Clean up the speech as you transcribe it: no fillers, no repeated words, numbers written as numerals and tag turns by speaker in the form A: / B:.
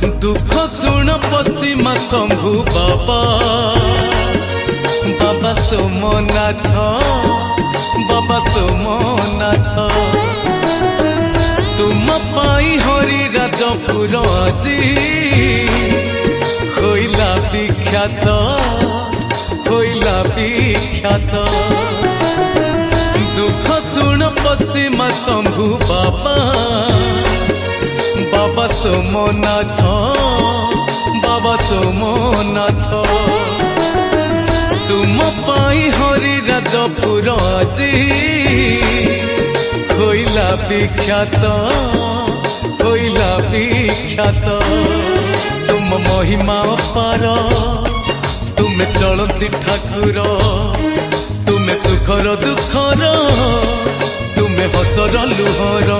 A: दुख शुण पश्चिमा शंभु बाबा बाबा सोमनाथ बाबा सोमनाथ तुम पाई हरि राजपुर আজি होइला विख्यात दुख शुण पश्चिमा शंभु बाबा बाबा सोमनाथ तुम पाई हरि राजपुर আজি होइला विख्यात तुम महिमा अपार तुमे चलती ठाकुर तुमे सुखर दुखर तुमे हसर लुहर।